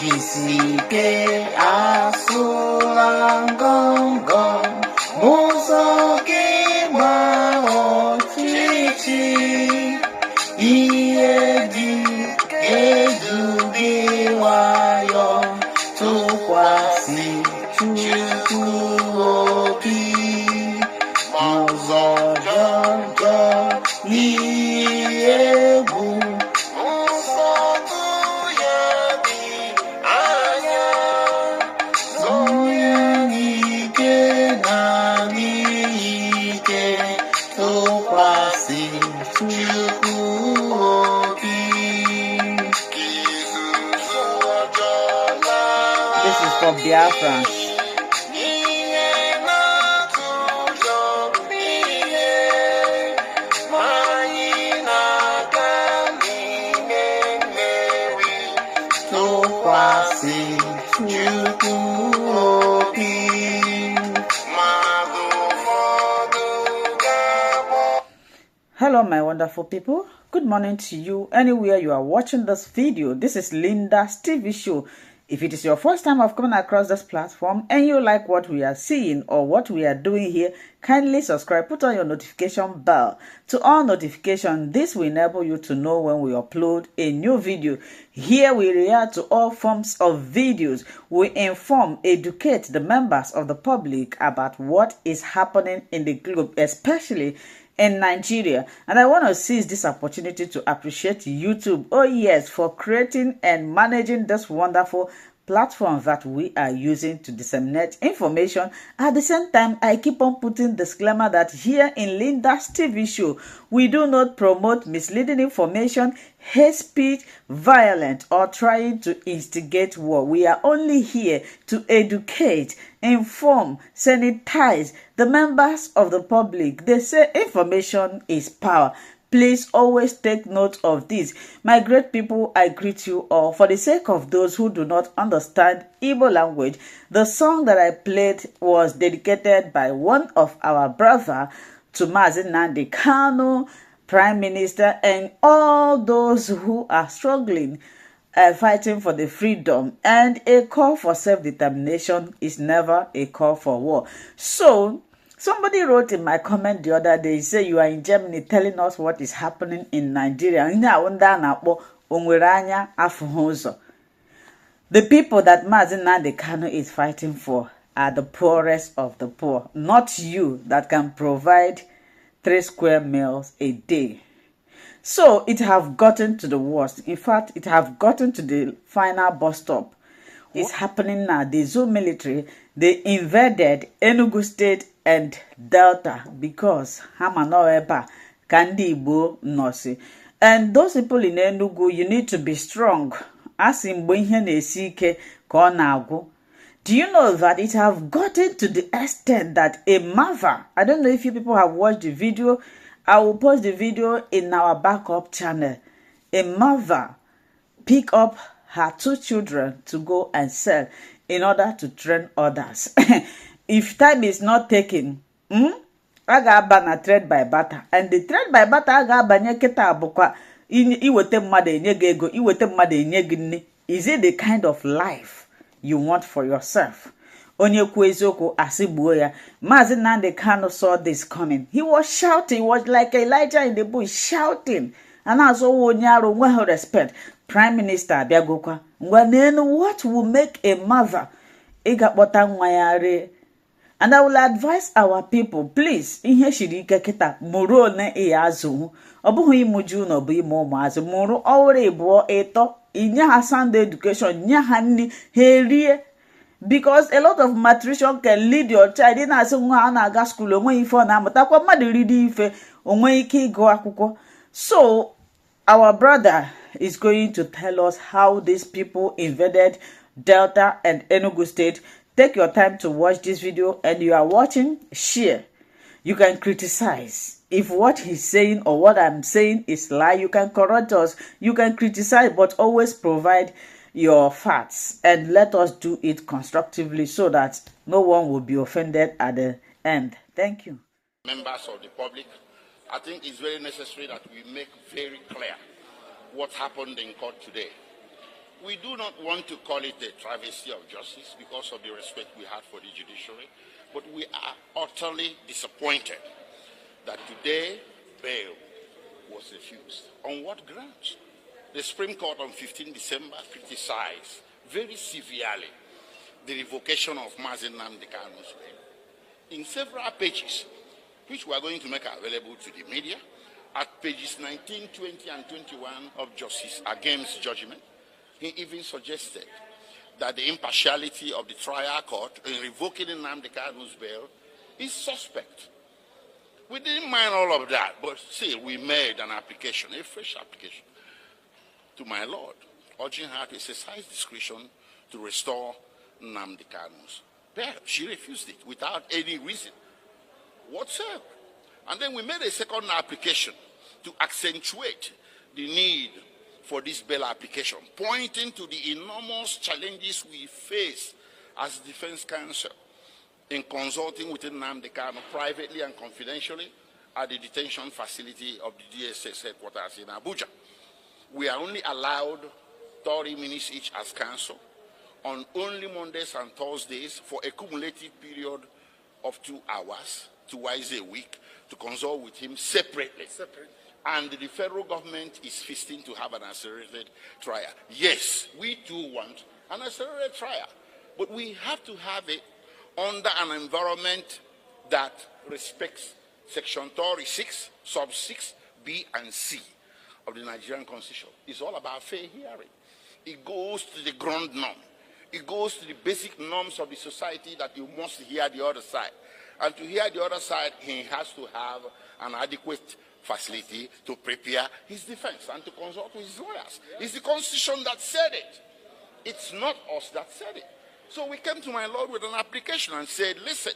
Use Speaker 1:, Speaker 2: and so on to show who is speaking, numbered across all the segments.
Speaker 1: Jisike asulangongo musoke mao chichi iedi edubi wayo tukwasi chuku obi mazo jojo iegu This is for Biafrans. Hello my wonderful people, good morning to you anywhere you are watching this video. This is Linda's TV show. If it is your first time of coming across this platform and you like what we are seeing or what we are doing here, kindly subscribe, put on your notification bell to all notifications. This will enable you to know when we upload a new video. Here we react to all forms of videos. We inform, educate the members of the public about what is happening in the globe, especially in Nigeria. And I want to seize this opportunity to appreciate YouTube, oh yes, for creating and managing this wonderful platform that we are using to disseminate information. At the same time, I keep on putting disclaimer that here in Linda's TV show, we do not promote misleading information, hate speech, violence, or trying to instigate war. We are only here to educate, inform, sanitize the members of the public. They say information is power. Please always take note of this. My great people, I greet you all. For the sake of those who do not understand Igbo language, the song that I played was dedicated by one of our brother to Nnamdi Kanu, Prime Minister, and all those who are struggling, fighting for the freedom. And a call for self-determination is never a call for war. So, somebody wrote in my comment the other day, say you are in Germany telling us what is happening in Nigeria. The people that Nnamdi Kanu is fighting for are the poorest of the poor, not you that can provide 3 square meals a day. So it have gotten to the worst. In fact, it have gotten to the final bus stop. It's happening now. The zoo military, they invaded Enugu State and Delta because Hamanoeba Kandi Igbo Nosi. And those people in Enugu, you need to be strong. As in Sike Konagu. Do you know that it have gotten to the extent that a mother, I don't know if you people have watched the video, I will post the video in our backup channel. A mother pick up her 2 children to go and sell in order to train others. If time is not taken, I got ban trade by barter. And the trade by barter I got banyeketa abukwa iwete mmade enyege ego, iwete mmade enyege nne. Is it the kind of life you want for yourself? Onye kwu eziokwu asigbuo ya. Mazi Nnamdi Kanu saw this coming. He was shouting, he was like Elijah in the bush shouting. And as onyaro nwe respect. Prime Minister Abiagokwa, what will make a mother igakpota nwa ya re? And I will advise our people, please, ihe shiri ike kita muru ne iyazu. Obuhu imuju no bu imo mazu muru owre ibuo eto inya ha Sunday education nya ha nni herie. Because a lot of malnutrition can lead your child in as nwa na aga school onwe ife na amutakwa mmadụ ridi ife onwe ike igo akwụkwọ. So our brother is going to tell us how these people invaded Delta and Enugu State. Take your time to watch this video, and you are watching, share. You can criticize. If what he's saying or what I'm saying is lie, you can correct us. You can criticize, but always provide your facts and let us do it constructively so that no one will be offended at the end. Thank you.
Speaker 2: Members of the public, I think it's very necessary that we make very clear what happened in court today. We do not want to call it a travesty of justice because of the respect we had for the judiciary, but we are utterly disappointed that today bail was refused. On what grounds? The Supreme Court on 15 December criticized very severely the revocation of NNAMDIKANU's bail. In several pages, which we are going to make available to the media, at pages 19, 20, and 21 of Justice Agem's judgment, he even suggested that the impartiality of the trial court in revoking NNAMDIKANU's bail is suspect. We didn't mind all of that, but still we made an application, a fresh application, to my Lord, urging her to exercise discretion to restore NNAMDIKANU's bail. She refused it without any reason whatsoever. And then we made a second application to accentuate the need for this bail application, pointing to the enormous challenges we face as defense counsel in consulting with Nnamdi Kanu privately and confidentially at the detention facility of the DSS headquarters in Abuja. We are only allowed 30 minutes each as counsel on only Mondays and Thursdays for a cumulative period of 2 hours, twice a week, to consult with him separately. And the federal government is feasting to have an accelerated trial. Yes, we too want an accelerated trial, but we have to have it under an environment that respects Section 36, sub 6, B and C of the Nigerian Constitution. It's all about fair hearing. It goes to the ground norm. It goes to the basic norms of the society that you must hear the other side. And to hear the other side, he has to have an adequate facility to prepare his defense and to consult with his lawyers. It's the Constitution that said it. It's not us that said it. So we came to my Lord with an application and said, listen,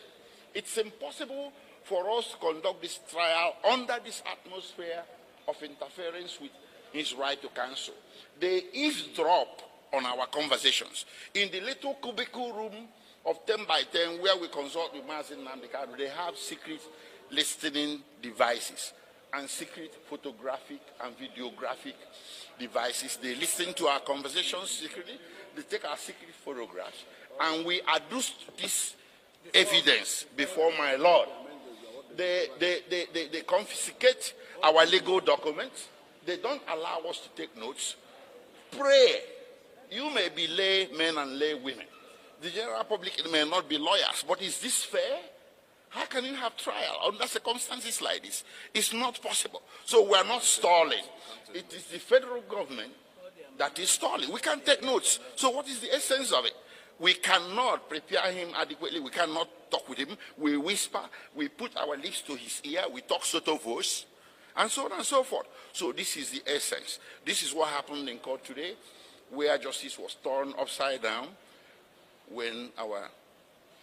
Speaker 2: it's impossible for us to conduct this trial under this atmosphere of interference with his right to counsel. They eavesdrop on our conversations. In the little cubicle room of 10 by 10 where we consult with Nnamdi Kanu, they have secret listening devices and secret photographic and videographic devices. They listen to our conversations secretly, they take our secret photographs, and we adduce this evidence before my Lord. They confiscate our legal documents. They don't allow us to take notes. Pray. You may be lay men and lay women. The general public may not be lawyers, but is this fair? How can you have trial under circumstances like this? It's not possible. So we are not stalling. It is the federal government that is stalling. We can't take notes. So what is the essence of it? We cannot prepare him adequately. We cannot talk with him. We whisper. We put our lips to his ear. We talk sotto voce, and so on and so forth. So this is the essence. This is what happened in court today, where justice was turned upside down when our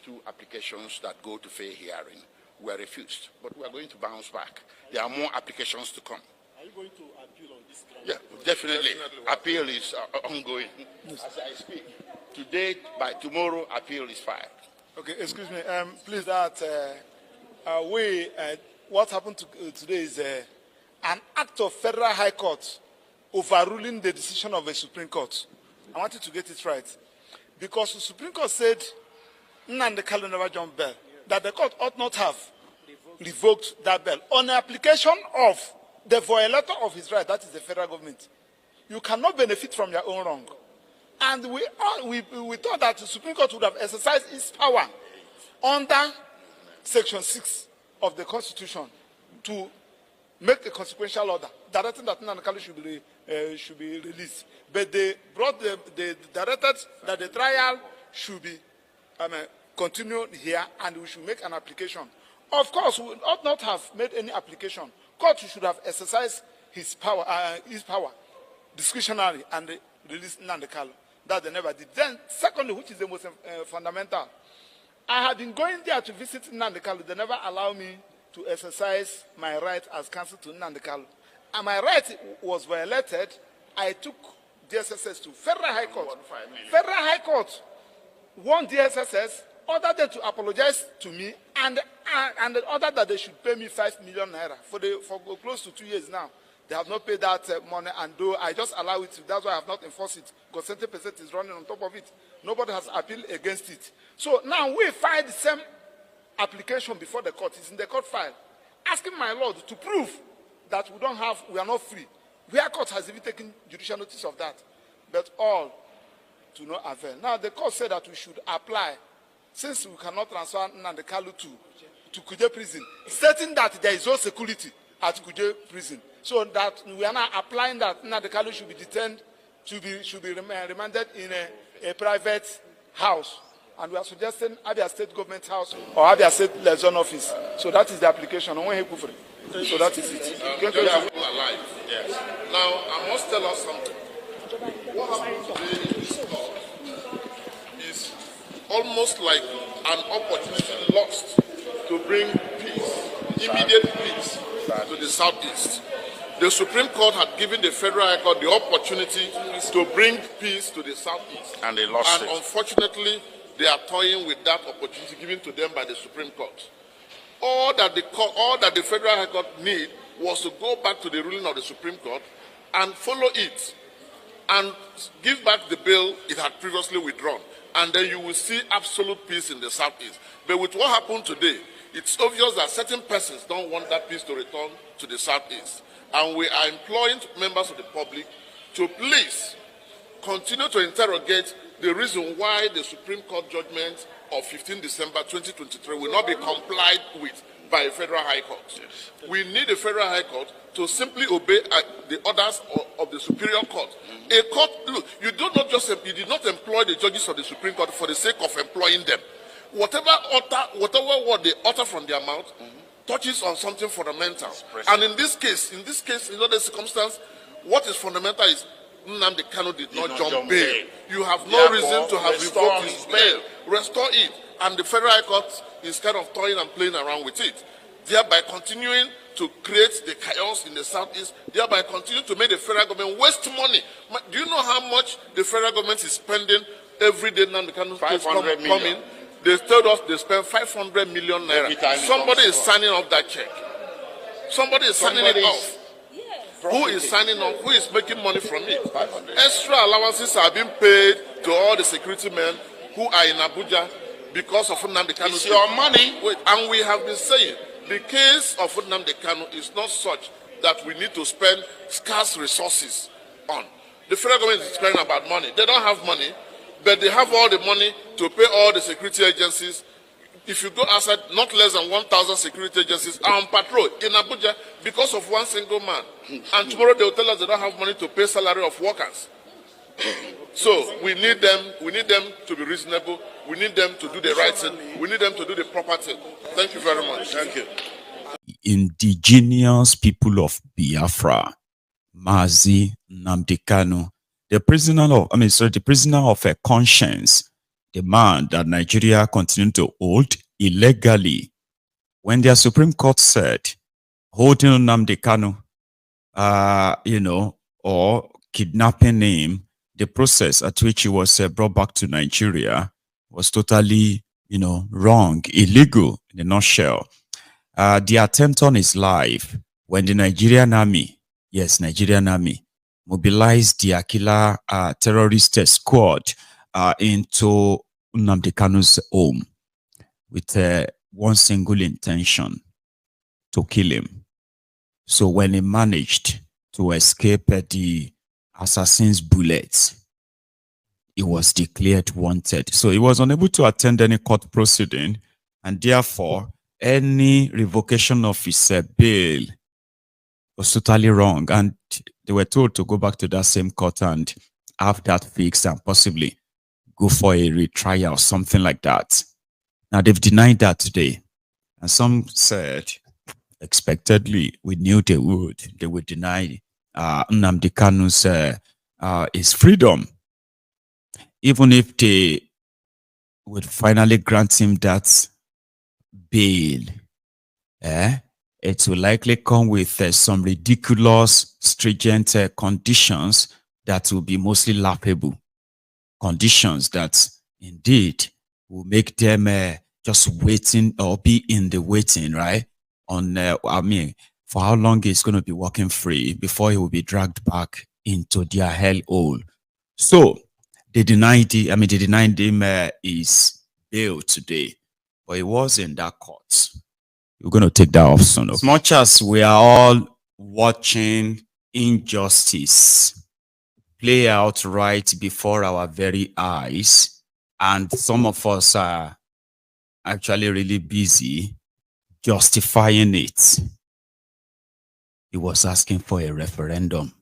Speaker 2: 2 applications that go to fair hearing were refused. But we are going to bounce back. There are more applications to come.
Speaker 3: Are you going to appeal on this ground?
Speaker 2: Yeah, definitely. Appeal is ongoing as I speak. Today, by tomorrow, appeal is filed.
Speaker 3: Okay, excuse me. Please, what happened today is an act of Federal High Court overruling the decision of a Supreme Court. I want you to get it right. Because the Supreme Court said Nnamdi Kanu never jumped bail, that the court ought not have revoked that bail on the application of the violator of his right, that is the federal government. You cannot benefit from your own wrong. And we thought that the Supreme Court would have exercised its power under Section 6 of the Constitution to make a consequential order directing that Nnamdi Kanu should be released. But they directed that the trial should be continued here, and we should make an application. Of course, we ought not have made any application. Court should have exercised his power discretionary and released Nnamdi Kanu. That they never did. Then, secondly, which is the most fundamental, I have been going there to visit Nnamdi Kanu. They never allow me to exercise my right as counsel to Nnamdi Kanu. And my right was violated. I took DSSS to Federal High Court. Federal High Court warned DSSS, ordered them to apologize to me, and ordered that they should pay me 5 million naira for close to 2 years now. They have not paid that money, and though I just allow it, that's why I have not enforced it, because 70% is running on top of it. Nobody has appealed against it. So now we filed the same application before the court. It's in the court file, asking my lord to prove that we are not free. Where court has even taken judicial notice of that, but all to no avail. Now the court said that we should apply, since we cannot transfer Nnamdi to Kuje prison, stating that there is no security at Kuje prison. So that we are now applying that Nnamdi should be detained, should be remanded in a private house. And we are suggesting Abia State Government House or Abia State Liaison Office. So that is the application. So that is it.
Speaker 2: Alive. Yes. Now, I must tell us something. What happened today in this court is almost like an opportunity lost to bring peace, immediate peace, to the southeast. The Supreme Court had given the Federal High Court the opportunity to bring peace to the southeast.
Speaker 4: And they lost it.
Speaker 2: Unfortunately, they are toying with that opportunity given to them by the Supreme Court. All that the Federal High Court need was to go back to the ruling of the Supreme Court and follow it and give back the bill it had previously withdrawn. And then you will see absolute peace in the southeast. But with what happened today, it's obvious that certain persons don't want that peace to return to the southeast. And we are imploring members of the public to please continue to interrogate the reason why the Supreme Court judgment of 15 December 2023 will not be complied with by a Federal High Court. Yes. We need a Federal High Court to simply obey the orders of the Superior Court. A court, look, you did not employ the judges of the Supreme Court for the sake of employing them. Whatever word they utter from their mouth touches on something fundamental. And in this case, in other circumstances, what is fundamental is Nnamdi Kanu did not jump bail. You have no reason to have revoked his bail. Restore it. And the Federal High Court is kind of toying and playing around with it, thereby continuing to create the chaos in the southeast, thereby continuing to make the federal government waste money. Do you know how much the federal government is spending every day Nnamdi Kanu coming? They told us they spend 500 million naira. Somebody is signing off that check. Somebody is signing it off. Who is signing off? Who is making money from it? Extra allowances are being paid to all the security men who are in Abuja because of Nnamdi Kanu.
Speaker 4: It's your money.
Speaker 2: And we have been saying the case of Nnamdi Kanu is not such that we need to spend scarce resources on. The federal government is crying about money. They don't have money, but they have all the money to pay all the security agencies. If you go outside, not less than 1,000 security agencies are on patrol in Abuja because of one single man. And tomorrow they will tell us they don't have money to pay salary of workers. So we need them to be reasonable. We need them to do the right thing. We need them to do the proper thing. Thank you very much. Thank you.
Speaker 5: Indigenous people of Biafra, Mazi Nnamdi Kanu, the prisoner of a conscience, the man that Nigeria continued to hold illegally. When their Supreme Court said holding Nnamdi Kanu, or kidnapping him, the process at which he was brought back to Nigeria was totally, wrong, illegal in a nutshell. The attempt on his life when the Nigerian army, mobilized the Aquila terrorist squad into Nnamdi Kanu's home with one single intention: to kill him. So when he managed to escape the assassin's bullets, he was declared wanted. So he was unable to attend any court proceeding, and therefore any revocation of his bail was totally wrong. And they were told to go back to that same court and have that fixed and possibly go for a retrial or something like that. Now they've denied that today. And some said, expectedly, we knew they would deny Nnamdi Kanu's his freedom. Even if they would finally grant him that bail, it will likely come with some ridiculous, stringent conditions that will be mostly laughable. Conditions that indeed will make them just waiting or be in the waiting, right? for how long he's going to be walking free before he will be dragged back into their hellhole. So they denied him, his bail today, but he was in that court. We're going to take that off soon. As much as we are all watching injustice play out right before our very eyes, and some of us are actually really busy justifying it, he was asking for a referendum.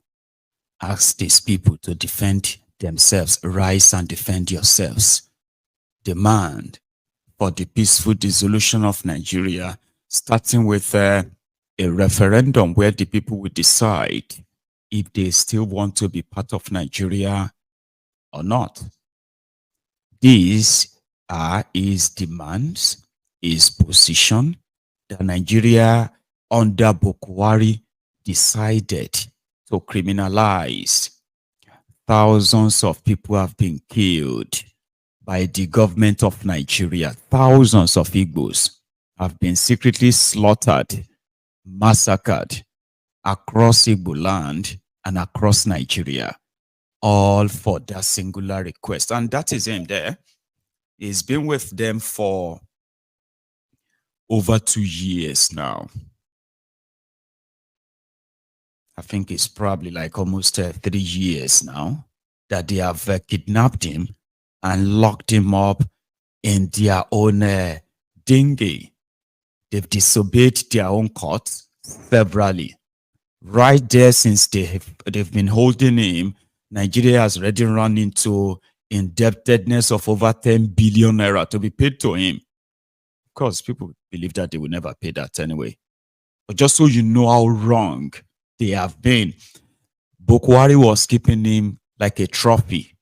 Speaker 5: Ask these people to defend themselves. Rise and defend yourselves. Demand for the peaceful dissolution of Nigeria, starting with a referendum where the people will decide if they still want to be part of Nigeria or not. These are his demands, his position, that Nigeria under Buhari decided to criminalize. Thousands of people have been killed by the government of Nigeria. Thousands of Igbos have been secretly slaughtered, massacred across Igbo land and across Nigeria, all for that singular request. And that is him there. He's been with them for over 2 years now. I think it's probably like almost 3 years now that they have kidnapped him and locked him up in their own dinghy. They've disobeyed their own court severally. Right there, since they've been holding him, Nigeria has already run into indebtedness of over 10 billion naira to be paid to him. Of course, people believe that they will never pay that anyway. But just so you know how wrong they have been, Buhari was keeping him like a trophy.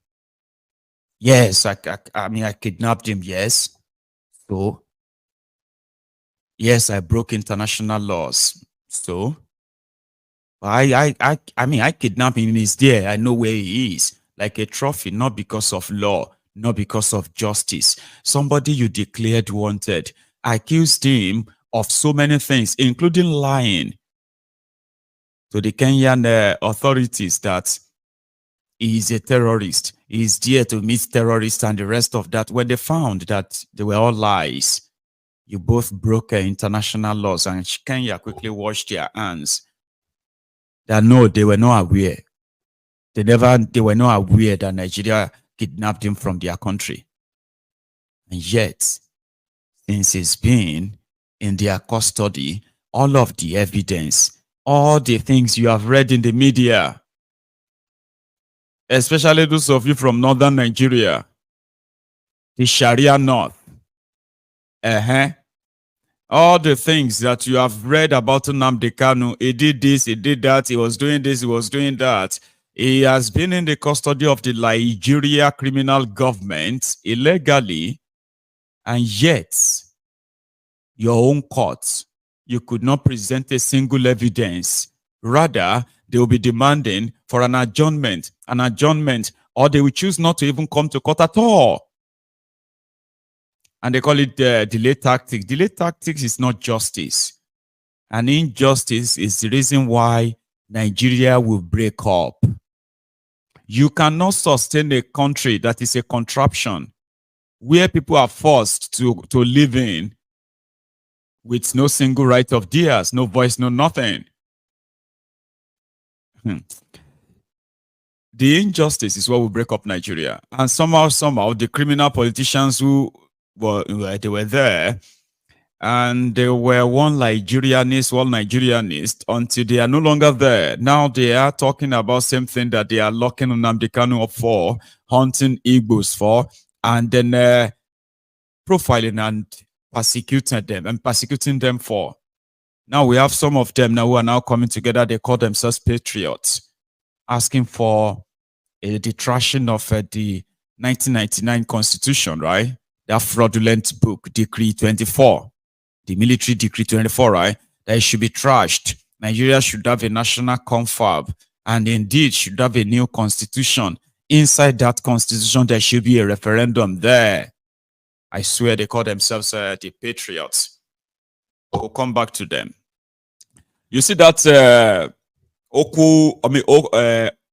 Speaker 5: Yes, I kidnapped him, yes. So, yes, I broke international laws. So, I kidnapped him. He's there. I know where he is. Like a trophy, not because of law, not because of justice. Somebody you declared wanted accused him of so many things, including lying to the Kenyan authorities that he is a terrorist. He is there to meet terrorists and the rest of that. When they found that they were all lies, you both broke international laws, and Kenya quickly washed their hands. That no, they were not aware. They were not aware that Nigeria kidnapped him from their country. And yet, since he's been in their custody, all of the evidence, all the things you have read in the media, especially those of you from northern Nigeria, the Sharia North, all the things that you have read about Nnamdi Kanu, he did this, he did that, he was doing this, he was doing that. He has been in the custody of the Nigeria criminal government illegally, and yet your own court, you could not present a single evidence. Rather, they will be demanding for an adjournment, or they will choose not to even come to court at all. And they call it delay tactics. Delay tactics is not justice. And injustice is the reason why Nigeria will break up. You cannot sustain a country that is a contraption, where people are forced to live in with no single right of theirs, no voice, no nothing. The injustice is what will break up Nigeria. And somehow, the criminal politicians who they were there, and they were one Nigerianist, until they are no longer there. Now they are talking about same thing that they are locking Nnamdi Kanu up for, hunting Igbos for, and then profiling and persecuting them for. Now we have some of them now who are now coming together. They call themselves Patriots, asking for the trashing of the 1999 Constitution, right? That fraudulent book, Decree 24. The military decree 24, right? That it should be trashed. Nigeria should have a national confab, and indeed should have a new constitution. Inside that constitution, there should be a referendum there. I swear they call themselves the Patriots. We'll come back to them. You see that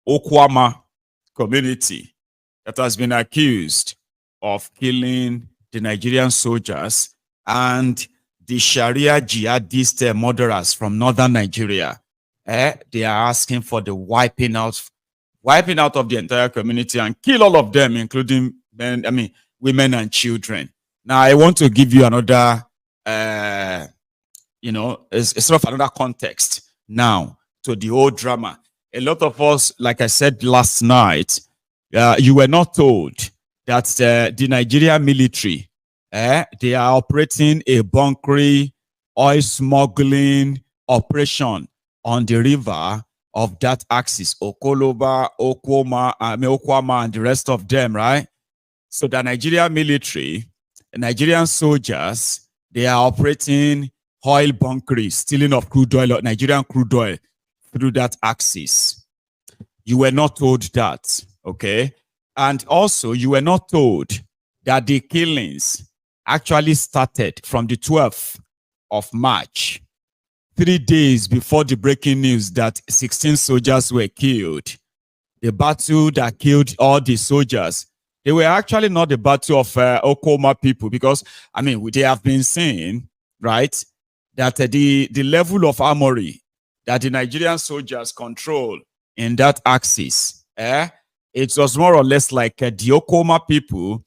Speaker 5: Okwama community that has been accused of killing the Nigerian soldiers and the Sharia jihadist murderers from northern Nigeria. They are asking for the wiping out of the entire community and kill all of them, including women and children. Now, I want to give you another, it's sort of another context now to the whole drama. A lot of us, like I said last night, you were not told that the Nigerian military, they are operating a bunkering, oil smuggling operation on the river of that axis, Okwama, and the rest of them, right? So the Nigerian military, Nigerian soldiers, they are operating oil bunkering, stealing of crude oil, Nigerian crude oil through that axis. You were not told that, okay? And also, you were not told that the killings actually started from the 12th of March, 3 days before the breaking news that 16 soldiers were killed. The battle that killed all the soldiers, they were actually not the battle of Okwama people, because, they have been saying, right, that the level of armory that the Nigerian soldiers control in that axis, it was more or less like the Okwama people,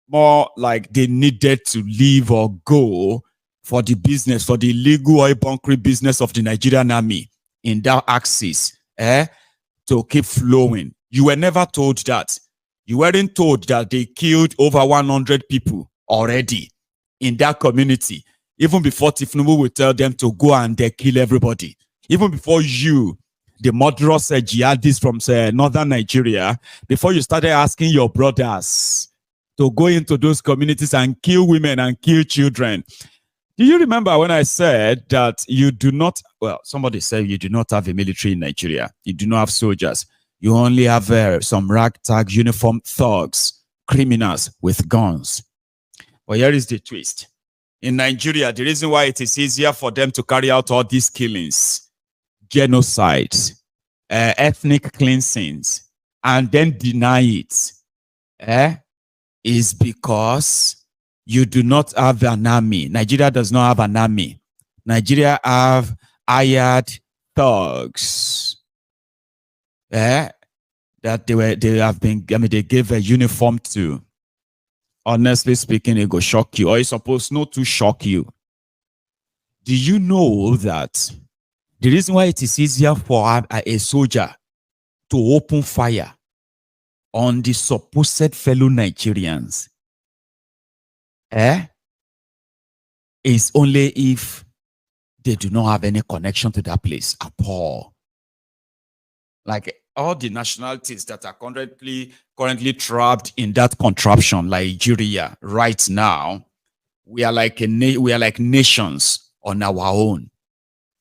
Speaker 5: more like they needed to leave or go for the business, for the illegal oil bunkering business of the Nigerian army in that axis, to keep flowing. You were never told that. You weren't told that they killed over 100 people already in that community, even before Tifnubu would tell them to go and kill everybody. Even before you, the murderous jihadists from northern Nigeria, before you started asking your brothers to go into those communities and kill women and kill children. Do you remember when I said that you do not, somebody said you do not have a military in Nigeria. You do not have soldiers. You only have some ragtag uniform thugs, criminals with guns. But here is the twist. In Nigeria, the reason why it is easier for them to carry out all these killings, genocides, ethnic cleansings, and then deny it, is because you do not have an army. Nigeria does not have an army. Nigeria have hired thugs. That they gave a uniform to. Honestly speaking, it go shock you, or it's supposed not to shock you. Do you know that the reason why it is easier for a soldier to open fire on the supposed fellow Nigerians is only if they do not have any connection to that place at all? Like all the nationalities that are currently trapped in that contraption, Nigeria, right now, we are like nations on our own.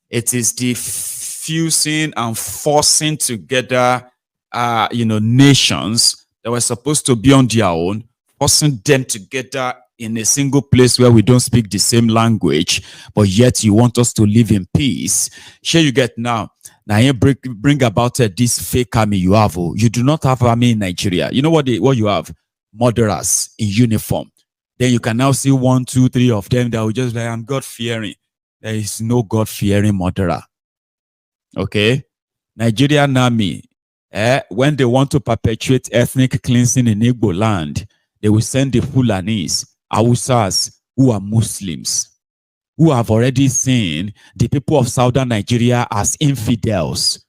Speaker 5: It is the fusing and forcing together, nations that were supposed to be on their own, forcing them together in a single place where we don't speak the same language, but yet you want us to live in peace. Sure, you get now. Now you bring about this fake army you have. You do not have army in Nigeria. You know what you have? Murderers in uniform. Then you can now see 1, 2, 3 of them that will just like, I'm God-fearing. There is no God-fearing murderer. Okay? Nigerian army, when they want to perpetuate ethnic cleansing in Igbo land, they will send the Fulanis, Hausas, who are Muslims, who have already seen the people of southern Nigeria as infidels,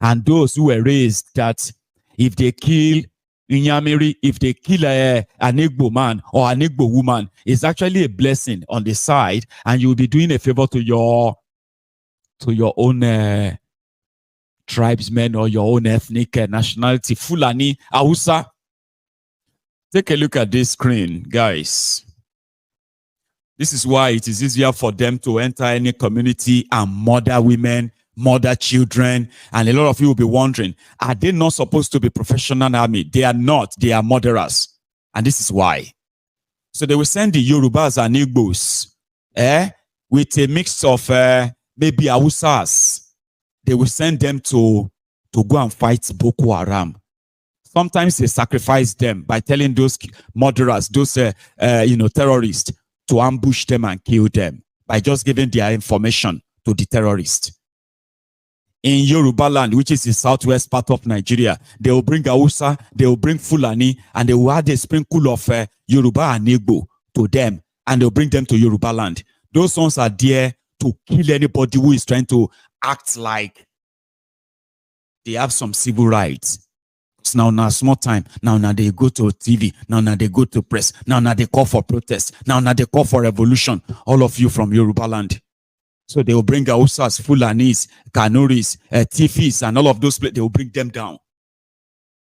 Speaker 5: and those who were raised that if they kill Inyamiri, if they kill an Igbo man or an Igbo woman, it's actually a blessing on the side, and you'll be doing a favor to your own tribesmen or your own ethnic nationality. Fulani, Hausa. Take a look at this screen, guys. This is why it is easier for them to enter any community and murder women, murder children. And a lot of you will be wondering, are they not supposed to be professional army? They are not. They are murderers. And this is why. So they will send the Yorubas and Igbos with a mix of maybe Hausas, they will send them to go and fight Boko Haram. Sometimes they sacrifice them by telling those murderers, those terrorists, to ambush them and kill them by just giving their information to the terrorists. In Yoruba land, which is the southwest part of Nigeria, they will bring Hausa, they will bring Fulani, and they will add a sprinkle of Yoruba and Igbo to them, and they'll bring them to Yoruba land. Those ones are there to kill anybody who is trying to act like they have some civil rights. So now small time. Now they go to TV. Now they go to press. Now they call for protest. Now they call for revolution. All of you from Yoruba land. So they will bring Hausas, Fulanis, Kanuris, Tifis, and all of those places. They will bring them down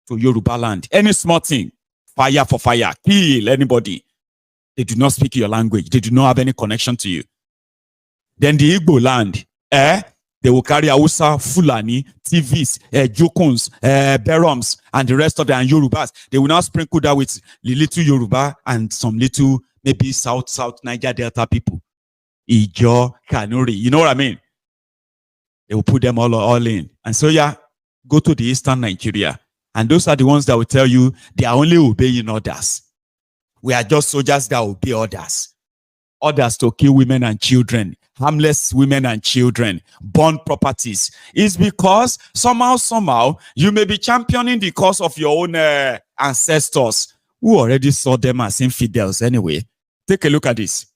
Speaker 5: to Yoruba land. Any small thing, fire for fire, kill anybody. They do not speak your language. They do not have any connection to you. Then the Igbo land, they will carry Hausa, Fulani, TVs, Jokons, Beroms, and the rest of them, and Yorubas. They will now sprinkle that with the little Yoruba and some little, maybe South Niger Delta people. Ijo, Kanuri, you know what I mean? They will put them all in. And so, go to the eastern Nigeria. And those are the ones that will tell you they are only obeying orders. We are just soldiers that obey orders. Orders to kill women and children, harmless women and children, burn properties. Is because somehow, you may be championing the cause of your own ancestors who already saw them as infidels anyway. Take a look at this.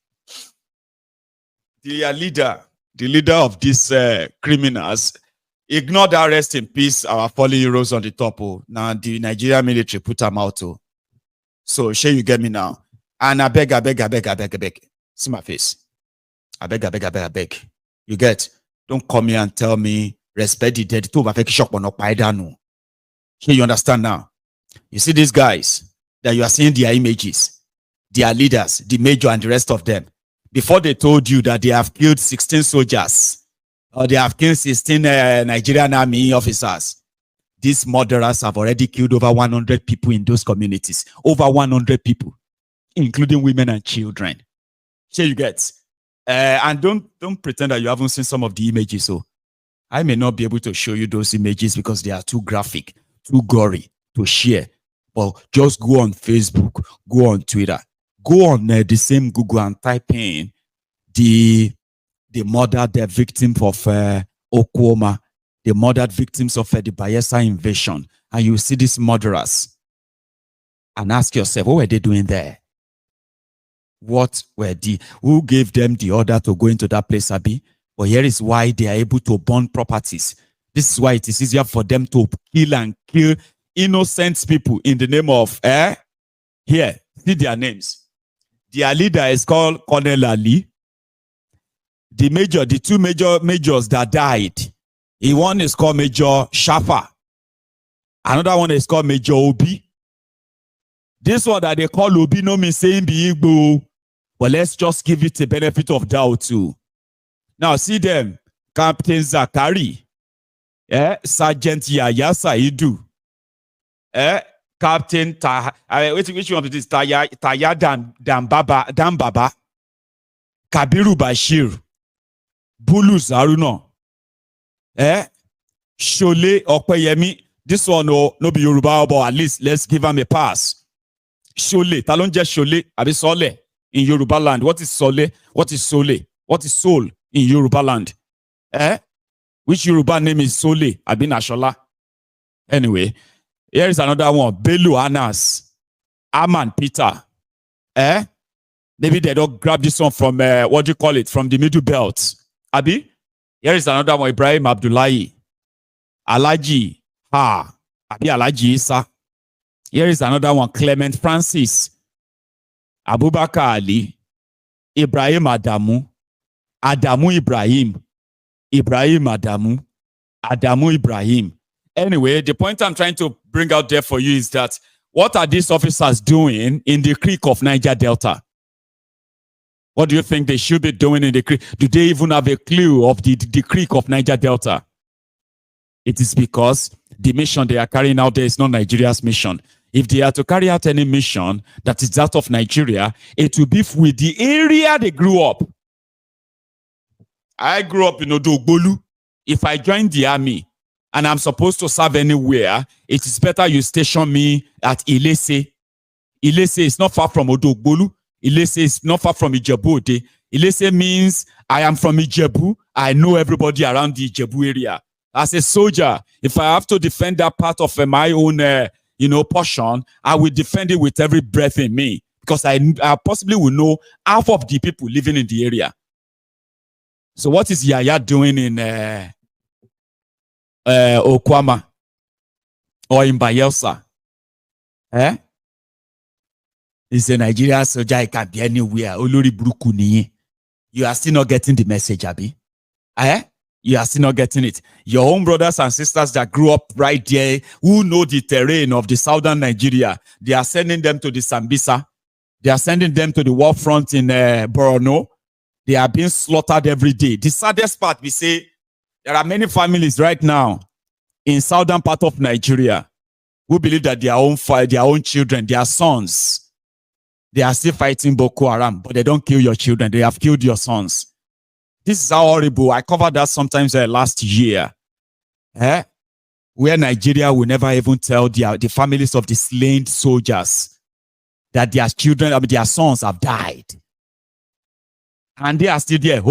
Speaker 5: The leader of these criminals, ignored that, rest in peace, our fallen heroes on the top. Now the Nigerian military put them out. So, sure you get me now. And I beg. See my face. I beg. You get? Don't come here and tell me respect the dead. Sure you understand now? You see these guys that you are seeing their images, their leaders, the major and the rest of them. Before they told you that they have killed 16 soldiers or they have killed 16 Nigerian army officers, these murderers have already killed over 100 people in those communities. Over 100 people, including women and children. Here you get. And don't pretend that you haven't seen some of the images. So I may not be able to show you those images because they are too graphic, too gory to share. But just go on Facebook, go on Twitter, go on the same Google and type in the murdered victim of Oklahoma, the murdered victims of the Bayelsa invasion, and you see these murderers and ask yourself, what were they doing there? Who gave them the order to go into that place, Abi? But here is why they are able to burn properties. This is why it is easier for them to kill innocent people in the name of here, see their names. Their leader is called Colonel Ali. The two majors that died, one is called Major Shafa. Another one is called Major Obi. This one that they call Obi no means saying be Igbo, but let's just give it a benefit of doubt too. Now see them, Captain Zakari, Sergeant Yaya Saidu, Captain which one is this? Taya Dambaba, Kabiru Bashir, Bulu Zaruno, Shole Okweyemi. This one no be Yoruba, but at least let's give him a pass. Shole, talon just Shole, abi Sole in Yoruba land. What is Sole? What is Sole? What is soul in Yoruba land? Which Yoruba name is Sole? Abi Nashola. Anyway, here is another one. Belu Anas, Aman Peter. Maybe they don't grab this one from what do you call it? From the middle belt. Abi. Here is another one. Ibrahim Abdullahi, Alaji Abi Alaji Isa. Here is another one. Clement Francis, Abubakar Ali, Ibrahim Adamu, Ibrahim Adamu, Ibrahim. Anyway, the point I'm trying to bring out there for you is that what are these officers doing in the Creek of Niger Delta? What do you think they should be doing in the Creek? Do they even have a clue of the Creek of Niger Delta? It is because the mission they are carrying out there is not Nigeria's mission. If they are to carry out any mission that is that of Nigeria, it will be with the area they grew up. I grew up in Odogbolu. If I join the army and I'm supposed to serve anywhere, it is better you station me at Ilese. Ilese is not far from Odogbolu. Ilese is not far from Ijebu-Ode. Ilese means I am from Ijebu. I know everybody around the Ijebu area. As a soldier, if I have to defend that part of my own, portion, I will defend it with every breath in me, because I possibly will know half of the people living in the area. So what is Yaya doing in Okwama or in Bayelsa? He's a Nigerian soldier. He can be anywhere. Olori Buruku niye. You are still not getting the message, Abi. You are still not getting it. Your own brothers and sisters that grew up right there, who know the terrain of the southern Nigeria, they are sending them to the Sambisa. They are sending them to the war front in Borno. They are being slaughtered every day. The saddest part, we say, there are many families right now in southern part of Nigeria who believe that their own children, their sons, they are still fighting Boko Haram, but they don't kill your children. They have killed your sons. This is how horrible. I covered that sometimes last year. Where Nigeria will never even tell the families of the slain soldiers that their children, their sons have died. And they are still there,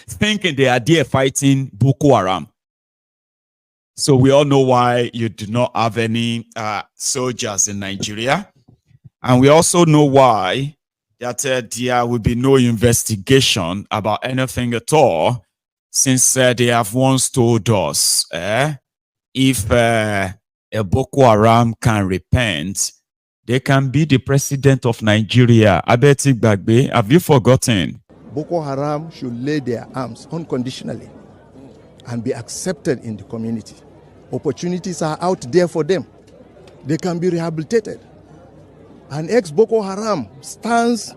Speaker 5: thinking they are there fighting Boko Haram. So we all know why you do not have any soldiers in Nigeria. And we also know why that there will be no investigation about anything at all, since they have once told us if a Boko Haram can repent, they can be the president of Nigeria. Abeti Gbagbe, have you forgotten?
Speaker 4: Boko Haram should lay their arms unconditionally and be accepted in the community. Opportunities are out there for them. They can be rehabilitated. An ex-Boko Haram stands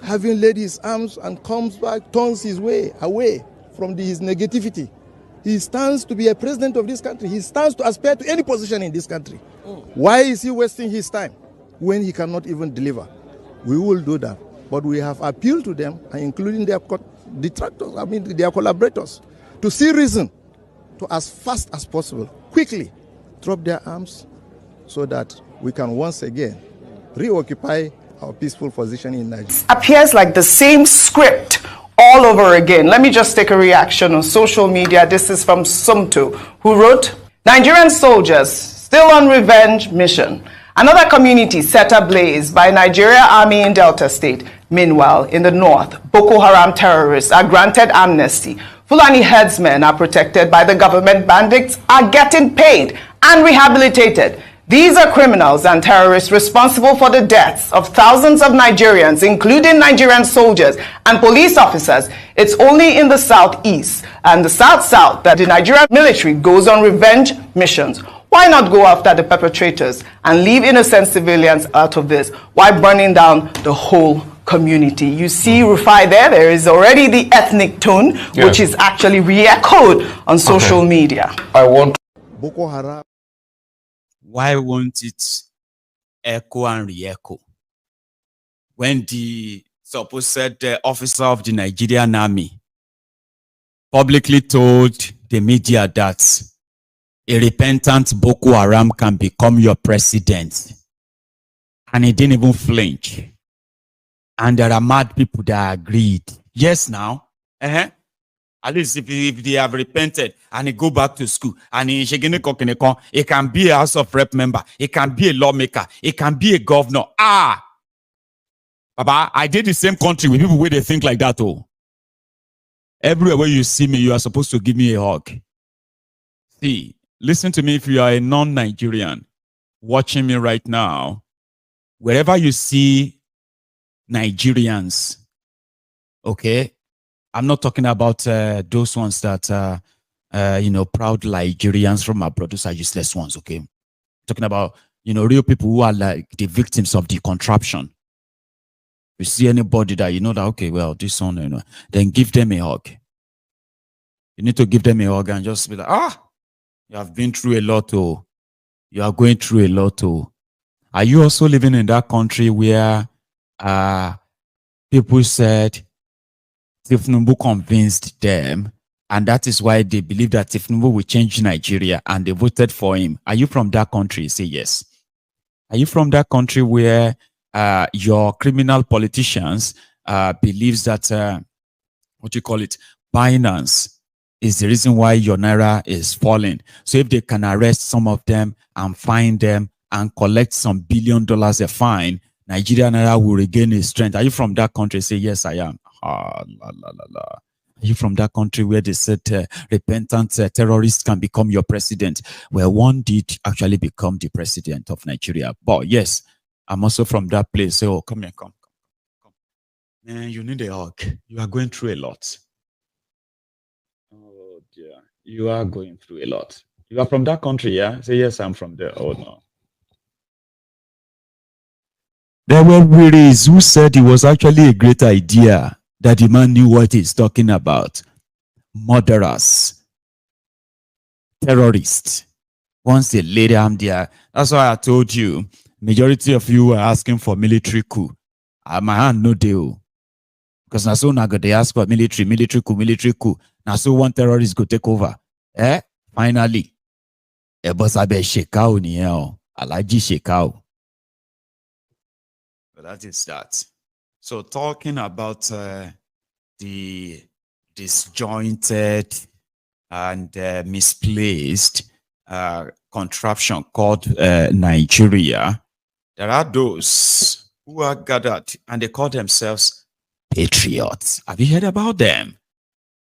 Speaker 4: having laid his arms and comes back, turns his way away from his negativity. He stands to be a president of this country. He stands to aspire to any position in this country. Why is he wasting his time when he cannot even deliver? We will do that. But we have appealed to them, including their detractors, their collaborators, to see reason to, as fast as possible, quickly drop their arms so that we can once again reoccupy our peaceful position in Nigeria.
Speaker 6: Appears like the same script all over again. Let me just take a reaction on social media. This is from Sumto, who wrote, Nigerian soldiers still on revenge mission. Another community set ablaze by Nigeria Army in Delta State. Meanwhile, in the north, Boko Haram terrorists are granted amnesty. Fulani headsmen are protected by the government. Bandits are getting paid and rehabilitated. These are criminals and terrorists responsible for the deaths of thousands of Nigerians, including Nigerian soldiers and police officers. It's only in the southeast and the south-south that the Nigerian military goes on revenge missions. Why not go after the perpetrators and leave innocent civilians out of this? Why burning down the whole community? You see, Rufai, there is already the ethnic tone, which is actually re-echoed on social media.
Speaker 4: I want Boko Haram.
Speaker 5: Why won't it echo and re-echo? When the supposed officer of the Nigerian army publicly told the media that a repentant Boko Haram can become your president, and he didn't even flinch. And there are mad people that agreed. Yes, now. At least if they have repented and he go back to school and he can be a House of Rep member, he can be a lawmaker, he can be a governor. Baba, I did the same country with people where they think like that. Oh, everywhere where you see me, you are supposed to give me a hug. See, listen to me if you are a non-Nigerian watching me right now. Wherever you see Nigerians, okay, I'm not talking about those ones that proud Nigerians from abroad. Those are useless ones, okay? I'm talking about, real people who are like the victims of the contraption. You see anybody that you know that, okay, well, this one, then give them a hug. You need to give them a hug and just be like, you have been through a lot, oh. You are going through a lot, oh. Are you also living in that country where people said Tinubu convinced them, and that is why they believe that Tinubu will change Nigeria, and they voted for him. Are you from that country? Say yes. Are you from that country where your criminal politicians believes that what you call it, Binance is the reason why your naira is falling? So if they can arrest some of them and fine them and collect some $1 billion a fine, Nigeria naira will regain its strength. Are you from that country? Say yes, I am. Ah, la, la, la, la. Are you from that country where they said repentant terrorists can become your president? Well, one did actually become the president of Nigeria. But yes, I'm also from that place. So oh, come here, come. Man, you need a hug. You are going through a lot. Oh dear. You are going through a lot. You are from that country, yeah? Say yes, I'm from there. Oh no. There were Wiris who said it was actually a great idea that the man knew what he's talking about. Murderers, terrorists. Once they lay down there, that's why I told you, majority of you were asking for military coup. My hand no deal. Because now so now they ask for military coup. Now so one terrorist go take over. Finally. Ebosabe Shekau niyo. Alaji Shekau. But that is that. So talking about the disjointed and misplaced contraption called Nigeria, there are those who are gathered and they call themselves Patriots. Have you heard about them?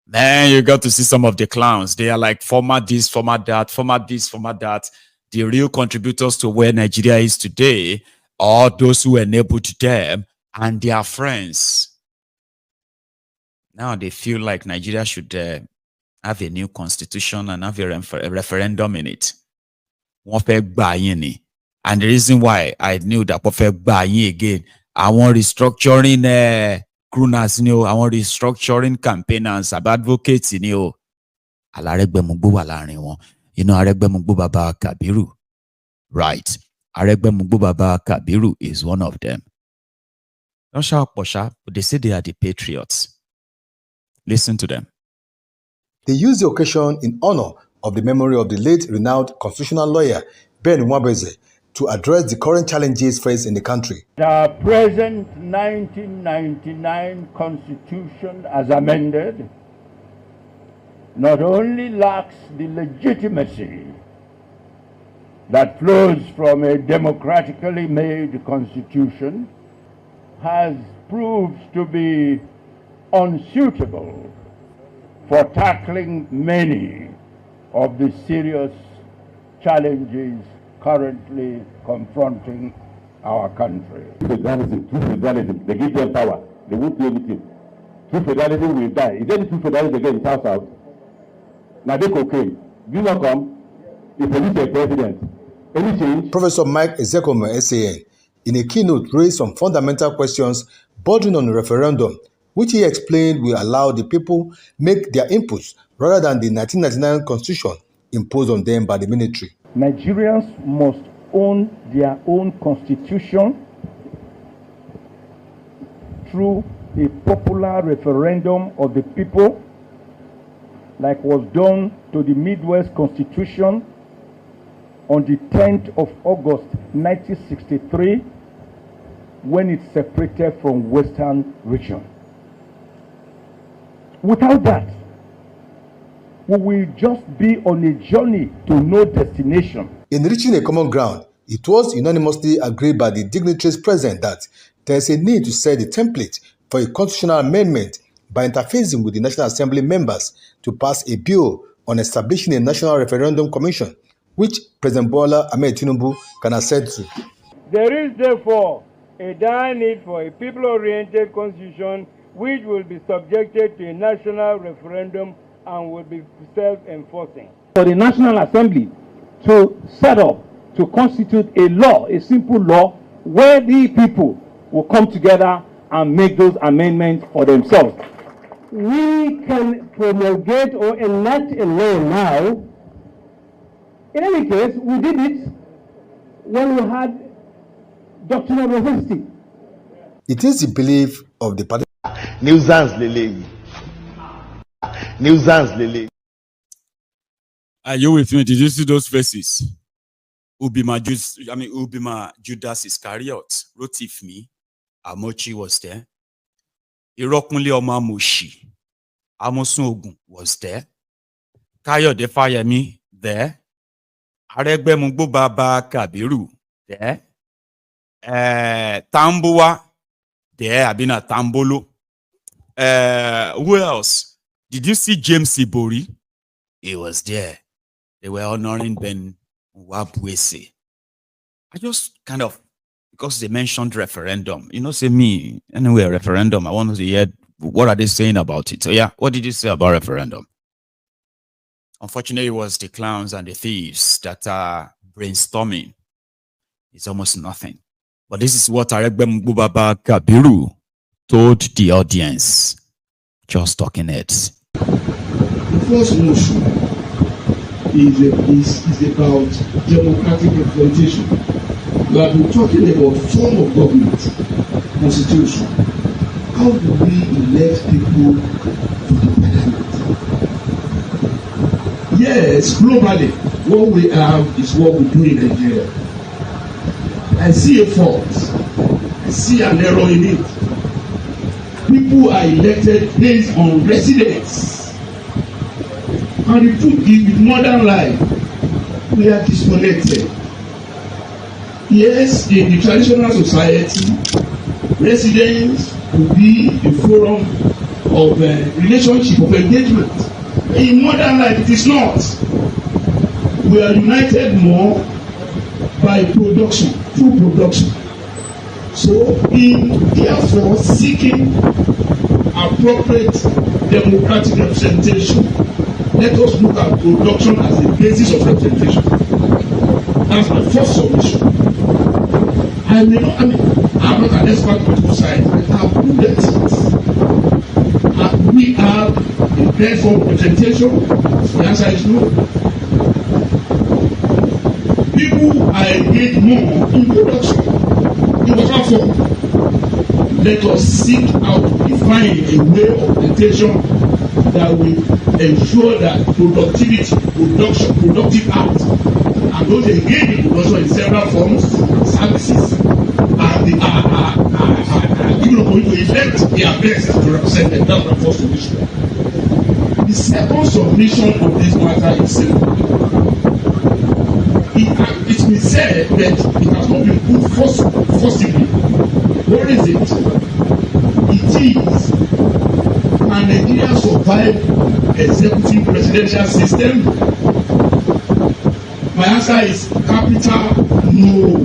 Speaker 5: Man, you got to see some of the clowns. They are like former this, former that, former this, former that. The real contributors to where Nigeria is today are those who enabled them and their friends. Now they feel like Nigeria should have a new constitution and have a referendum in it. And the reason why I knew that again, I want restructuring crooners, I want restructuring campaigners, advocates, Alaregbe Baba Kabiru. Right. Aregbe Baba Kabiru is one of them. Don't shout, Posha, but they say they are the Patriots. Listen to them.
Speaker 7: They used the occasion in honor of the memory of the late renowned constitutional lawyer Ben Nwabeze to address the current challenges faced in the country.
Speaker 8: The present 1999 Constitution, as amended, not only lacks the legitimacy that flows from a democratically made constitution, has proved to be unsuitable for tackling many of the serious challenges currently confronting our country.
Speaker 9: Federalism, true federalism, they give them power, they won't do anything. True federalism will die. Is there any true federalism again in South? Now they cocaine. Do not come, if you need a president. Any change?
Speaker 7: Professor Mike Ezekome, SAN, in a keynote raised some fundamental questions bordering on the referendum, which he explained will allow the people make their inputs rather than the 1999 constitution imposed on them by the military.
Speaker 8: Nigerians must own their own constitution through a popular referendum of the people, like was done to the Midwest Constitution on the 10th of August 1963, when it separated from Western region. Without that, we will just be on a journey to no destination.
Speaker 7: In reaching a common ground, it was unanimously agreed by the dignitaries present that there is a need to set the template for a constitutional amendment by interfacing with the National Assembly members to pass a bill on establishing a National Referendum Commission, which President Bola Ahmed Tinubu can assent to.
Speaker 8: There is therefore a dire need for a people-oriented constitution which will be subjected to a national referendum and will be self-enforcing.
Speaker 9: For the National Assembly to set up, to constitute a law, a simple law, where the people will come together and make those amendments for themselves. We can promulgate or enact a law now. In any case, we did it when we had doctrinal necessity.
Speaker 7: It is the belief of the party.
Speaker 10: Nuisance lele. nuisance lele.
Speaker 5: Are you with me? Did you see those faces? Ubima Judas Iscariot, Rotif me, Amochi was there. Irokunle Omamushi, Amosun Ogun was there. Kayode Fayemi there. Aregbemugbo Baba Kabiru there. Tambuwa there. Abina Tambolo. Who else? Did you see James Ibori? He was there. They were honoring Ben Wabwese. I just kind of, because they mentioned referendum, say me, anyway, referendum, I want to hear what are they saying about it. So yeah, what did you say about referendum? Unfortunately, it was the clowns and the thieves that are brainstorming. It's almost nothing. But this is what Aregbemugbo Baba Kabiru told the audience. Just talking heads.
Speaker 11: The first motion is about democratic representation. We have been talking about form of government, constitution. How do we elect people to the parliament? Yes, globally, what we have is what we do in Nigeria. I see a fault. I see an error in it. People are elected based on residence. And with modern life, we are disconnected. Yes, in the traditional society, residence could be a forum of relationship, of engagement. In modern life, it is not. We are united more by production, through production. So, in therefore seeking appropriate democratic representation, let us look at production as the basis of representation. That's my first submission. I'm not an expert on political science. I have looked at it. We have a fair form of representation. The answer is no. People are engaged more in production. In whatever form. Let us seek out to define a way of representation that will ensure that productivity, production, productive act, and those engaged in production in several forms, services, are going to elect their best to represent them. That's my first submission. The second submission of this matter is simple. It's been said that it has not been put forcibly. What is it? It is, can Nigeria survive executive presidential system? My answer is capital no.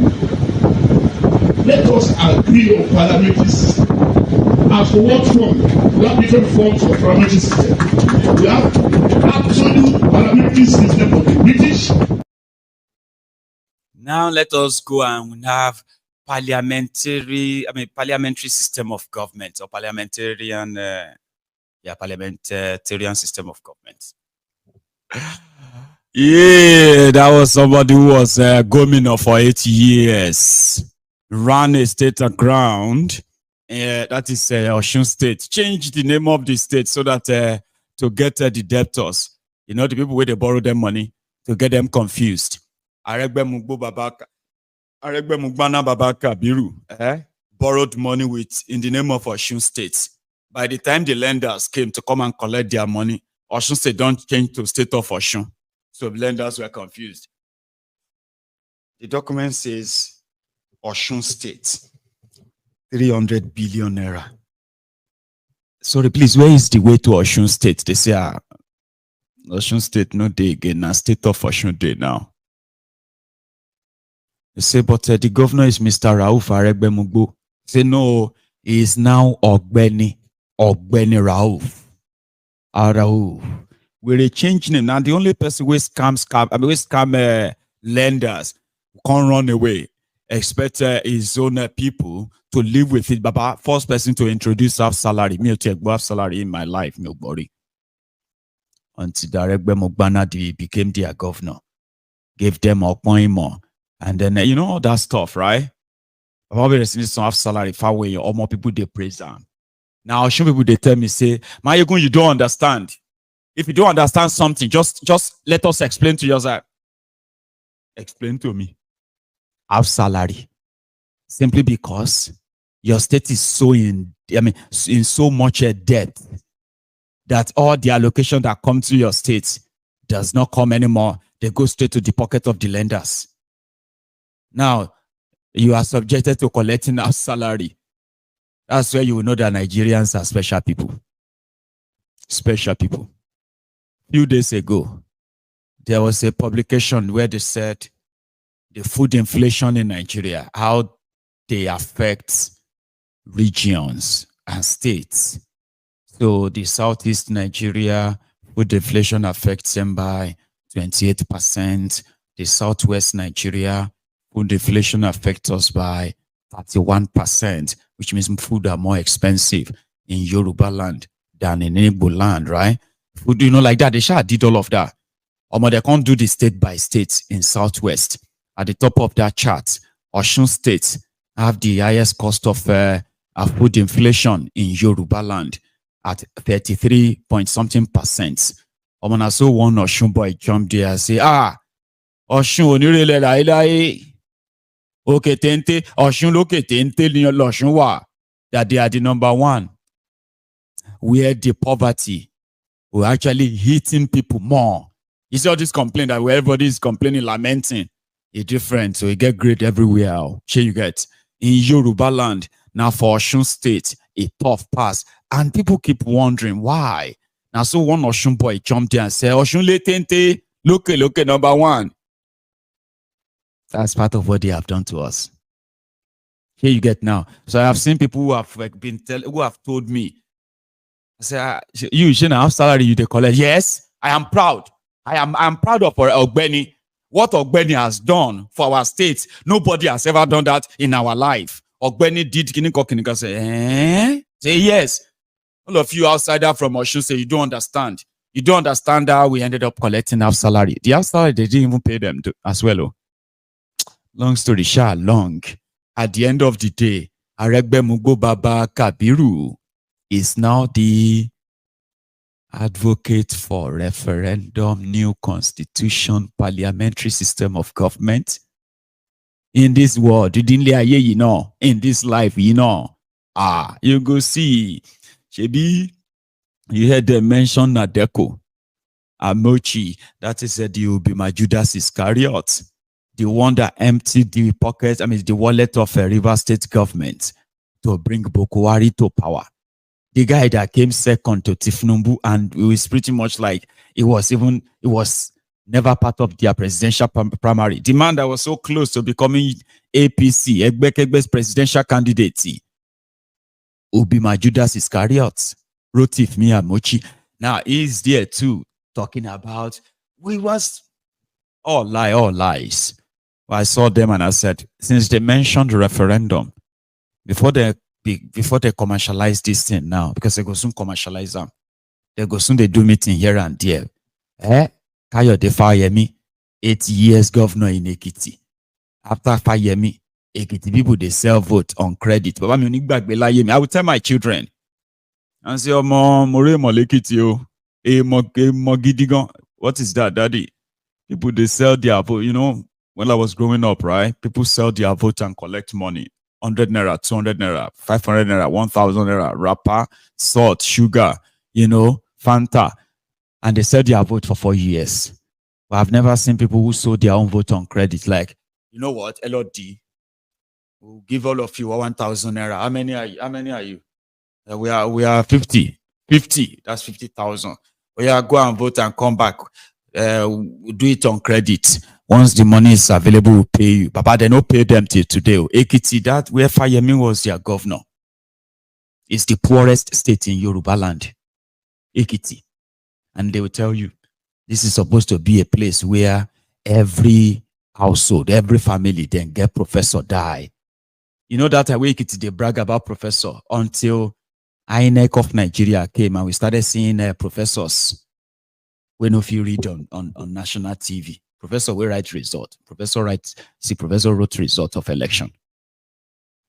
Speaker 11: Let us agree on parliamentary system. As for what form? We have different forms of parliamentary system. We have absolute parliamentary system of the British.
Speaker 5: Now let us go and have parliamentary system of government, or parliamentarian system of government. Yeah, that was somebody who was governor for 8 years, ran a state and ground. That is Osun State. Change the name of the state so that to get the debtors, the people where they borrow them money, to get them confused. Aregbemugbo Baba Kabiru borrowed money in the name of Osun State. By the time the lenders came to come and collect their money, Osun State don't change to state of Osun. So the lenders were confused. The document says Osun State, 300 billion naira. Sorry, please, where is the way to Osun State? They say Osun State no day again, now state of Osun Day now. They say, but the governor is Mr. Rauf Aregbemugbo. Say, no, he is now Ogbeni Rauf. Rauf. We're changing him. Now, the only person who scam lenders can't run away. Expect his own people to live with it. Baba, first person to introduce half salary. Me take half salary in my life, nobody. Until Aregbemugbo became their governor. Gave them a point more. And then, all that stuff, right? Probably receiving some half salary far away, or more people they praise them. Now, some people they tell me, say, my you don't understand. If you don't understand something, just let us explain to you. Explain to me. Half salary. Simply because your state is so in so much debt that all the allocation that come to your state does not come anymore. They go straight to the pocket of the lenders. Now, you are subjected to collecting half salary. That's where you will know that Nigerians are special people. Special people. Few days ago, there was a publication where they said the food inflation in Nigeria, how they affect regions and states. So the Southeast Nigeria food inflation affects them by 28%. The Southwest Nigeria food inflation affects us by 31%, which means food are more expensive in Yoruba land than in Igbo land, right? Food, like that. They did all of that. They can't do the state by state in Southwest. At the top of that chart, Osun State have the highest cost of food inflation in Yoruba land at 33 point something %. I saw one Osun boy jump there and say, Osun onirele lai. Okay, tente, Osun loke tente l'Osun wa. That they are the number one. Where the poverty will actually hitting people more. You see all this complaint that where everybody is complaining, lamenting. It's different. So you get great everywhere. Sure you get. In Yoruba land, now for Osun State, a tough pass. And people keep wondering why. Now, so one Osun boy jumped there and said, Osun le tente, look, number one. That's part of what they have done to us. Here you get now. So I have seen people who have who have told me, I say, you shouldn't have salary you they collect. Yes, I am proud. I'm proud of Ogbeni. What Ogbeni has done for our state, nobody has ever done that in our life. Ogbeni did kinika say, Say yes. All of you outsider from Osun say you don't understand. You don't understand how we ended up collecting half salary. The half salary, they didn't even pay them as well. Long story short, long. At the end of the day, Aregbe Mugo Baba Kabiru is now the advocate for referendum, new constitution, parliamentary system of government. In this world, in this life, you go see. Shebi, you heard them mention Nadeko, Amochi, that is the Ubima Judas Iscariot, the one that emptied the pocket, the wallet of a River State government to bring Bokwari to power. The guy that came second to Tifnumbu, and it was pretty much like it was never part of their presidential primary. The man that was so close to becoming APC, Egbe's presidential candidate, Ubima Judas Iscariot, Rotif Miyamochi. Now he's there too, talking about we was all lies. Well, I saw them and I said, since they mentioned the referendum, before they commercialize this thing now, because they go soon commercialize them, they go soon they do meeting here and there. Kayode Fayemi, 8 years governor in Ekiti. After Fayemi, Ekiti people they sell vote on credit. But I will tell my children and say, what is that, daddy? People they sell their vote. When I was growing up, right? People sell their vote and collect money. 100 naira, 200 naira, 500 naira, 1,000 naira, wrapper, salt, sugar, Fanta. And they sell their vote for 4 years. But I've never seen people who sold their own vote on credit. Like, you know what? LOD, we'll give all of you 1,000 naira. How many are you? We are 50. 50. That's 50,000. Go and vote and come back. We'll do it on credit. Once the money is available, we'll pay you. Papa, they don't pay them till today. Ekiti, that where Fayemi was their governor, is the poorest state in Yoruba land. Ekiti. And they will tell you, this is supposed to be a place where every household, every family then get professor die. You know that way they brag about professor until INEC of Nigeria came and we started seeing professors when if you read on national TV. Professor will write result. Professor wrote result of election.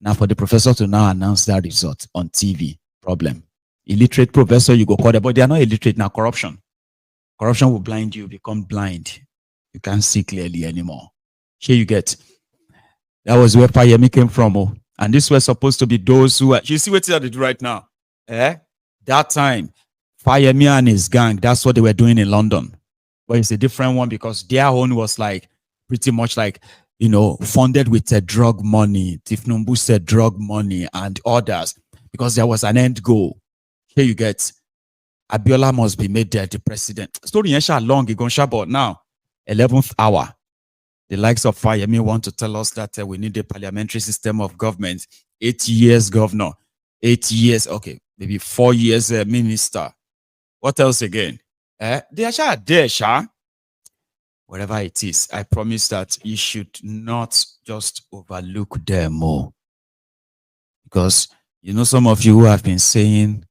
Speaker 5: Now for the professor to now announce that result on TV, problem. Illiterate professor, you go call them, but they are not illiterate now, corruption. Corruption will blind you, become blind. You can't see clearly anymore. Here you get. That was where Fayemi came from. Oh. And this was supposed to be those who are, you see what they do right now? That time, Fayemi and his gang, that's what they were doing in London. But it's a different one because their own was like pretty much like, funded with drug money. Tifnumbu said drug money and others because there was an end goal. Here you get. Abiola must be made the president. Story long ago, but now, 11th hour. The likes of Fayemi want to tell us that we need a parliamentary system of government. 8 years governor, 8 years, okay, maybe 4 years minister. What else again? They are there, whatever it is. I promise that you should not just overlook them more. Because, some of you who have been saying,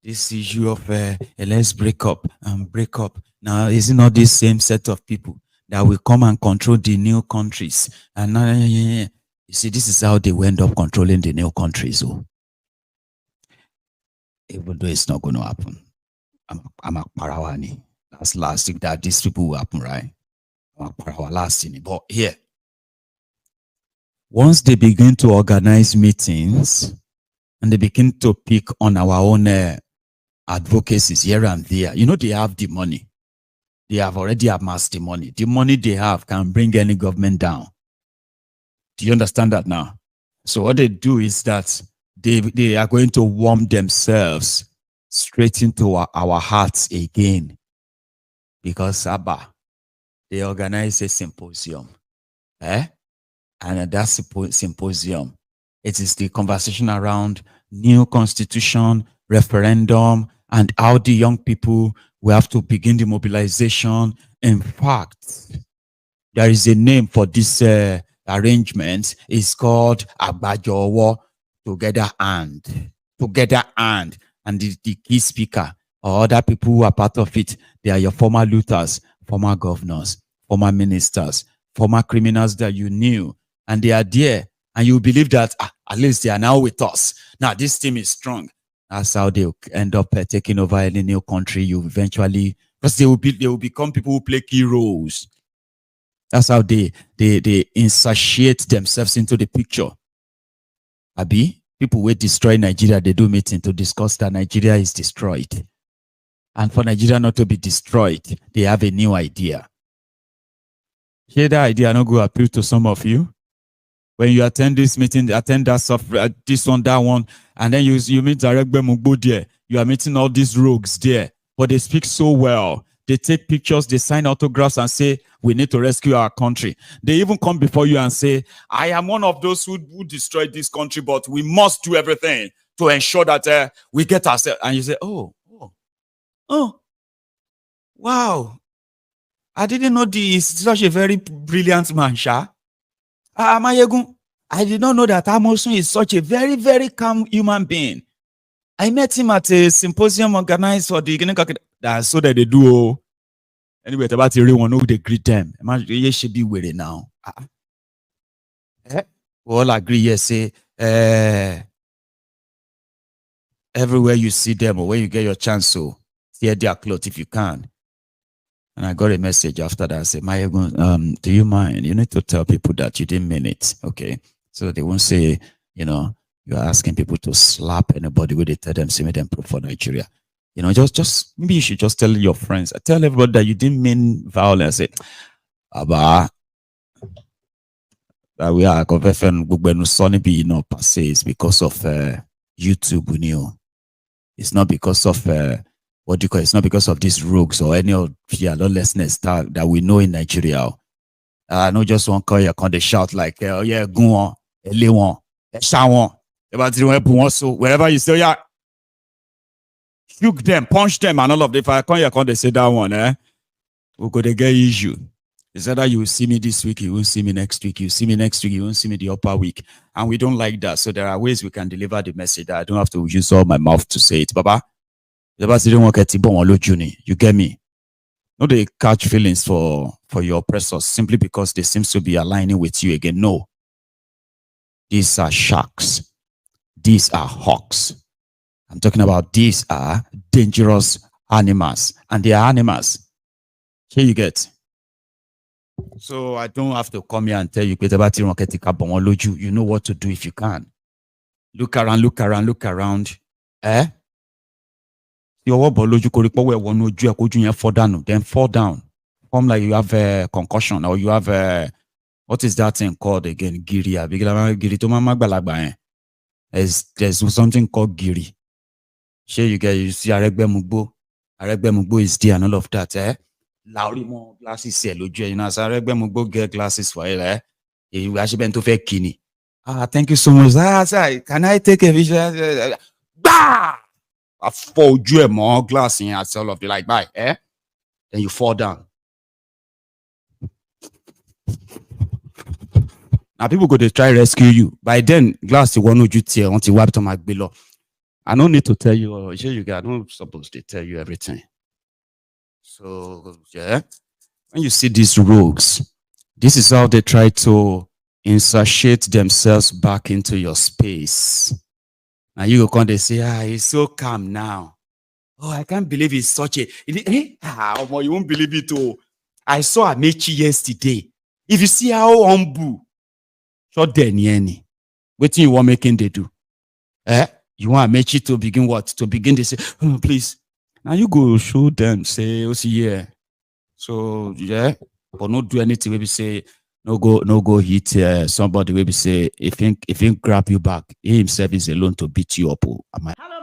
Speaker 5: this issue of let's break up and break up. Now, is it not this same set of people that will come and control the new countries? And you see, this is how they will end up controlling the new countries. Oh. Even though it's not going to happen. I'm a parawani. That's last thing that these people will happen, right? I'm a parawa last thing. But here, once they begin to organize meetings and they begin to pick on our own advocacies here and there, they have the money. They have already amassed the money. The money they have can bring any government down. Do you understand that now? So what they do is that they are going to warm themselves straight into our hearts again. Because they organize a symposium. And that symposium, it is the conversation around new constitution, referendum, and how the young people will have to begin the mobilization. In fact, there is a name for this arrangement. It's called Abajowo, Together and. And the key speaker or other people who are part of it, they are your former looters, former governors, former ministers, former criminals that you knew. And they are there. And you believe that at least they are now with us. Now, this team is strong. That's how they end up taking over any new country. You eventually, because they will become people who play key roles. That's how they insatiate themselves into the picture. Abi, people will destroy Nigeria. They do meeting to discuss that Nigeria is destroyed. And for Nigeria not to be destroyed, they have a new idea. Hear that idea not go appeal to some of you? When you attend this meeting, attend that software, this one, that one, and then you meet Aregbe Mugbo there. You are meeting all these rogues there, but they speak so well. They take pictures, they sign autographs and say, we need to rescue our country. They even come before you and say, I am one of those who destroyed this country, but we must do everything to ensure that we get ourselves. And you say, oh, wow. I didn't know this. Such a very brilliant man, Sha. Mayegun, I did not know that Amosun is such a very, very calm human being. I met him at a symposium organized for the that's so that they do. Anyway, about the real one, they greet them. Imagine you should be with it now. We all agree, yes, say everywhere you see them or when you get your chance, so tear their clothes if you can. And I got a message after that. I said, Mayegun, do you mind? You need to tell people that you didn't mean it. Okay. So they won't say, you're asking people to slap anybody when they tell them, see me them pro for Nigeria. Just maybe you should just tell your friends. Tell everybody that you didn't mean violence. Say, Aba, that we are confessing per se is because of YouTube. It's not because of it's not because of these rogues or any of the lawlessness that we know in Nigeria. Not just one call you can they shout like, oh yeah, go on, Elewon, Shawon, so wherever you say, yeah, shoot them, punch them, and all of them. If I can't they say that one, we go to get issue. It's either you will see me this week, you won't see me next week. You see me next week, you won't see me the upper week. And we don't like that. So there are ways we can deliver the message that I don't have to use all my mouth to say it. Baba. You get me? No, they catch feelings for your oppressors simply because they seem to be aligning with you again. No. These are sharks. These are hawks. I'm talking about these are dangerous animals, and they are animals. Here you get. So I don't have to come here and tell you, you know what to do if you can. Look around, look around, look around. Your fall down, then fall down. Come like you have a concussion, or you have a, what is that thing called again? Giri. There's something called giri. Sure, you see Aregbe Mugbo is there and all of that, Lauri mo glasses here, you know, so Aregbe Mugbo get glasses for it, You actually been to fake kini. Thank you so much. Sir, can I take a vision? Bah! I fold you more glass in your all of you like bye, Then you fall down. Now people go to try rescue you. By then, glass you want to tear until wipe to my below. I don't need to tell you, or you guys, I'm not supposed to tell you everything. So yeah, when you see these rogues, this is how they try to insatiate themselves back into your space. And you go come, they say, he's so calm now. Oh, I can't believe he's such a. You won't believe it. Oh, I saw Amechi yesterday. If you see how humble, short then, what you want making they do? You want Amechi to begin what? To begin to say, oh, please. Now you go show them, say, oh, see, yeah. So yeah, but not do anything. Maybe say, no go hit somebody. Maybe say, if he grab you back, he himself is alone to beat you up.
Speaker 1: Hello,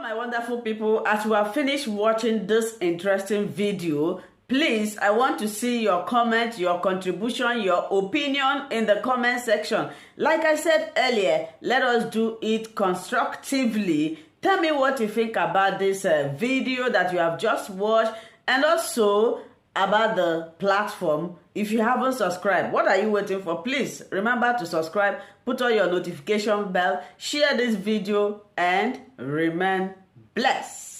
Speaker 1: my wonderful people. As we have finished watching this interesting video, please, I want to see your comment, your contribution, your opinion in the comment section. Like I said earlier, let us do it constructively. Tell me what you think about this video that you have just watched, and also about the platform. If you haven't subscribed, what are you waiting for? Please remember to subscribe, put on your notification bell, share this video, and remain blessed.